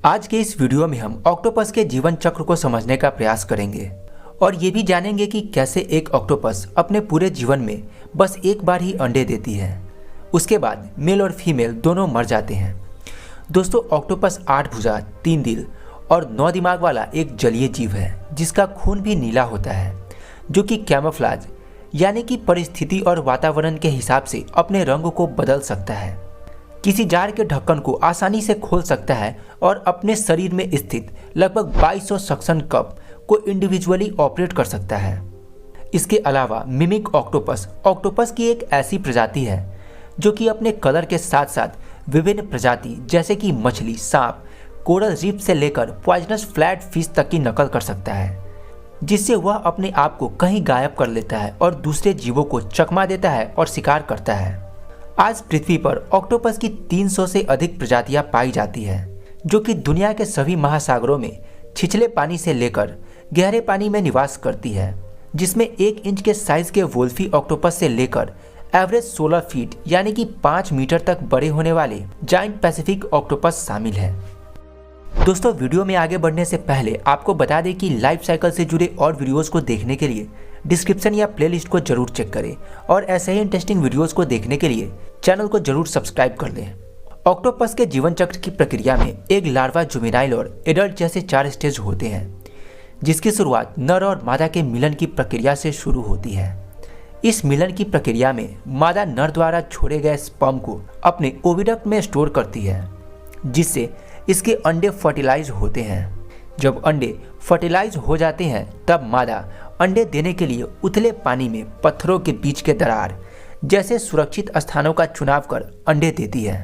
आज के इस वीडियो में हम ऑक्टोपस के जीवन चक्र को समझने का प्रयास करेंगे और ये भी जानेंगे कि कैसे एक ऑक्टोपस अपने पूरे जीवन में बस एक बार ही अंडे देती है। उसके बाद मेल और फीमेल दोनों मर जाते हैं। दोस्तों, ऑक्टोपस 8 भुजा, 3 दिल और 9 दिमाग वाला एक जलीय जीव है जिसका खून भी नीला होता है, जो कि कैमोफ्लेज यानी कि परिस्थिति और वातावरण के हिसाब से अपने रंग को बदल सकता है। किसी जार के ढक्कन को आसानी से खोल सकता है और अपने शरीर में स्थित लगभग 2200 सक्शन कप को इंडिविजुअली ऑपरेट कर सकता है। इसके अलावा मिमिक ऑक्टोपस ऑक्टोपस की एक ऐसी प्रजाति है जो कि अपने कलर के साथ साथ विभिन्न प्रजाति जैसे कि मछली, सांप, कोरल रीफ से लेकर पॉइजनस फ्लैट फिश तक की नकल कर सकता है, जिससे वह अपने आप को कहीं गायब कर लेता है और दूसरे जीवों को चकमा देता है और शिकार करता है। आज पृथ्वी पर ऑक्टोपस की 300 से अधिक प्रजातियां पाई जाती हैं, जो कि दुनिया के सभी महासागरों में छिछले पानी से लेकर गहरे पानी में निवास करती है, जिसमें 1 इंच के साइज के वोल्फी ऑक्टोपस से लेकर एवरेज 16 फीट यानी कि 5 मीटर तक बड़े होने वाले जायंट पैसिफिक ऑक्टोपस शामिल है। दोस्तों, वीडियो में आगे बढ़ने से पहले आपको बता दें कि लाइफ साइकिल से जुड़े और वीडियोस को देखने के लिए डिस्क्रिप्शन या प्लेलिस्ट को जरूर चेक करें और ऐसे ही इंटरेस्टिंग वीडियोस को देखने के लिए चैनल को जरूर सब्सक्राइब कर लें। ऑक्टोपस के जीवन चक्र की प्रक्रिया में एक लार्वा, जुवेनाइल और एडल्ट जैसे 4 स्टेज होते हैं, जिसकी शुरुआत नर और मादा के मिलन की प्रक्रिया से शुरू होती है। इस मिलन की प्रक्रिया में मादा नर द्वारा छोड़े गए स्पर्म को अपने ओविडक्ट में स्टोर करती है, जिससे इसके अंडे फर्टिलाइज होते हैं। जब अंडे फर्टिलाइज हो जाते हैं तब मादा अंडे देने के लिए उथले पानी में पत्थरों के बीच के दरार जैसे सुरक्षित स्थानों का चुनाव कर अंडे देती है।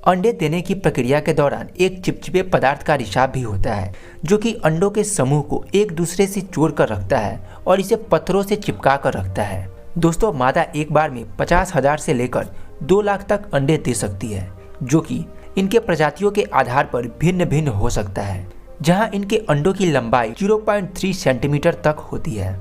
अंडे देने की प्रक्रिया के दौरान एक चिपचिपे पदार्थ का रिसाव भी होता है, जो कि अंडों के समूह को एक दूसरे से जोड़ कर रखता है और इसे पत्थरों से चिपका कर रखता है। दोस्तों, मादा एक बार में 50,000 से लेकर 2 लाख तक अंडे दे सकती है, जो कि इनके प्रजातियों के आधार पर भिन्न भिन्न हो सकता है, जहां इनके अंडों की लंबाई 0.3 सेंटीमीटर तक होती है।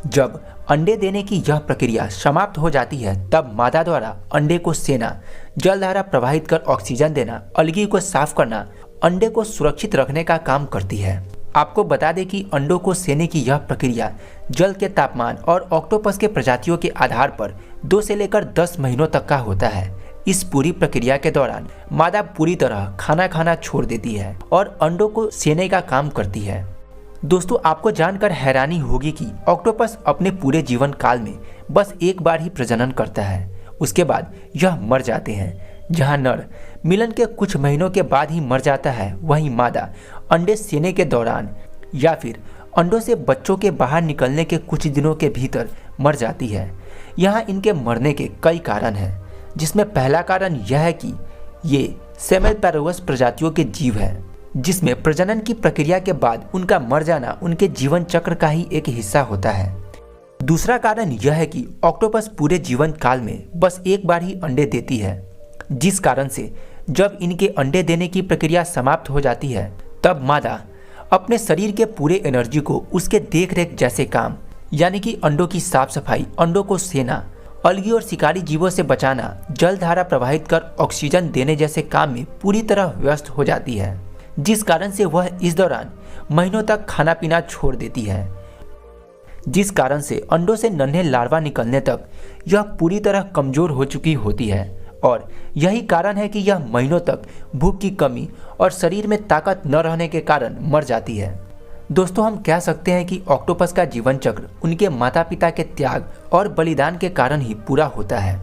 जब अंडे देने की यह प्रक्रिया समाप्त हो जाती है तब मादा द्वारा अंडे को सेना, जलधारा प्रवाहित कर ऑक्सीजन देना, अलगी को साफ करना, अंडे को सुरक्षित रखने का काम करती है। आपको बता दें कि अंडों को सेने की यह प्रक्रिया जल के तापमान और ऑक्टोपस के प्रजातियों के आधार पर 2 से लेकर 10 महीनों तक का होता है। इस पूरी प्रक्रिया के दौरान मादा पूरी तरह खाना खाना छोड़ देती है और अंडों को सेने का काम करती है। दोस्तों, आपको जानकर हैरानी होगी कि ऑक्टोपस अपने पूरे जीवन काल में बस एक बार ही प्रजनन करता है। उसके बाद यह मर जाते हैं। जहां नर मिलन के कुछ महीनों के बाद ही मर जाता है, वहीं मादा अंडे सेने के दौरान या फिर अंडों से बच्चों के बाहर निकलने के कुछ दिनों के भीतर मर जाती है। यहाँ इनके मरने के कई कारण हैं, जिसमें पहला कारण यह है कि ये सेमेल्पैरोवस प्रजातियों के जीव हैं, जिसमें प्रजनन की प्रक्रिया के बाद उनका मर जाना उनके जीवन चक्र का ही एक हिस्सा होता है। दूसरा कारण यह है कि ऑक्टोपस पूरे जीवन काल में बस एक बार ही अंडे देती है, जिस कारण से जब इनके अंडे देने की प्रक्रिया समाप्त हो जाती है तब मादा अपने शरीर के पूरे एनर्जी को उसके देखरेख जैसे काम यानी कि अंडों की साफ सफाई, अंडों को सेना, अलगी और शिकारी जीवों से बचाना, जलधारा प्रवाहित कर ऑक्सीजन देने जैसे काम में पूरी तरह व्यस्त हो जाती है, जिस कारण से वह इस दौरान महीनों तक खाना पीना छोड़ देती है। जिस कारण से अंडों से नन्हे लार्वा निकलने तक यह पूरी तरह कमजोर हो चुकी होती है और यही कारण है कि यह महीनों तक भूख की कमी और शरीर में ताकत न रहने के कारण मर जाती है। दोस्तों, हम कह सकते हैं कि ऑक्टोपस का जीवन चक्र उनके माता पिता के त्याग और बलिदान के कारण ही पूरा होता है।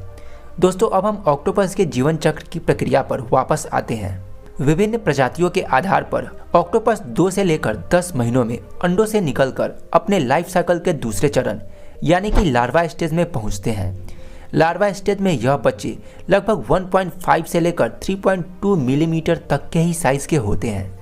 दोस्तों, अब हम ऑक्टोपस के जीवन चक्र की प्रक्रिया पर वापस आते हैं। विभिन्न प्रजातियों के आधार पर ऑक्टोपस 2 से लेकर 10 महीनों में अंडों से निकलकर अपने लाइफ साइकिल के दूसरे चरण यानी कि लार्वा स्टेज में पहुंचते हैं। लार्वा स्टेज में यह बच्चे लगभग 1.5 से लेकर 3.2 मिलीमीटर तक के ही साइज के होते हैं,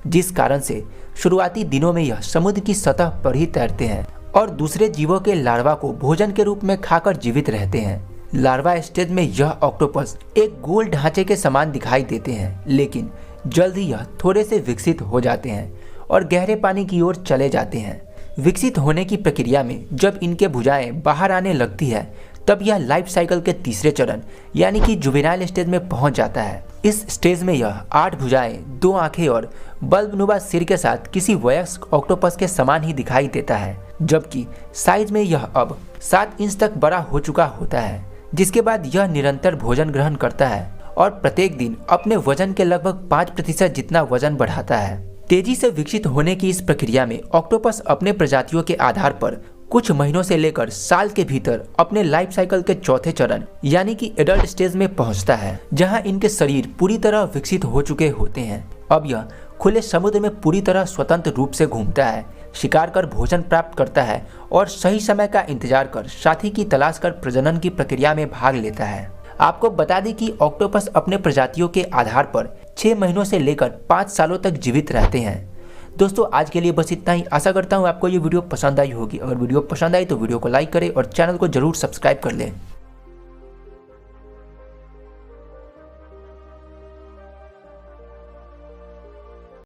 जिस कारण से शुरुआती दिनों में यह समुद्र की सतह पर ही तैरते हैं और दूसरे जीवों के लार्वा को भोजन के रूप में खाकर जीवित रहते हैं। लार्वा स्टेज में यह ऑक्टोपस एक गोल ढांचे के समान दिखाई देते हैं, लेकिन जल्द ही यह थोड़े से विकसित हो जाते हैं और गहरे पानी की ओर चले जाते हैं। विकसित होने की प्रक्रिया में जब इनके भुजाएं बाहर आने लगती है तब यह लाइफ साइकिल के तीसरे चरण यानी कि जुवेनाइल स्टेज में पहुंच जाता है। इस स्टेज में यह 8 भुजाएं, 2 आंखें और बल्बनुमा सिर के साथ किसी वयस्क ऑक्टोपस के समान ही दिखाई देता है, जबकि साइज में यह अब 7 इंच तक बड़ा हो चुका होता है। जिसके बाद यह निरंतर भोजन ग्रहण करता है और प्रत्येक दिन अपने वजन के लगभग 5% जितना वजन बढ़ाता है। तेजी से विकसित होने की इस प्रक्रिया में ऑक्टोपस अपने प्रजातियों के आधार पर कुछ महीनों से लेकर साल के भीतर अपने लाइफ साइकिल के चौथे चरण यानी कि एडल्ट स्टेज में पहुंचता है, जहां इनके शरीर पूरी तरह विकसित हो चुके होते हैं। अब यह खुले समुद्र में पूरी तरह स्वतंत्र रूप से घूमता है, शिकार कर भोजन प्राप्त करता है और सही समय का इंतजार कर साथी की तलाश कर प्रजनन की प्रक्रिया में भाग लेता है। आपको बता दें कि ऑक्टोपस अपने प्रजातियों के आधार पर 6 महीनों से लेकर 5 सालों तक जीवित रहते हैं। दोस्तों आज के लिए बस इतना ही। आशा करता हूँ आपको ये वीडियो पसंद आई होगी। अगर वीडियो पसंद आई तो वीडियो को लाइक करें और चैनल को जरूर सब्सक्राइब कर लें।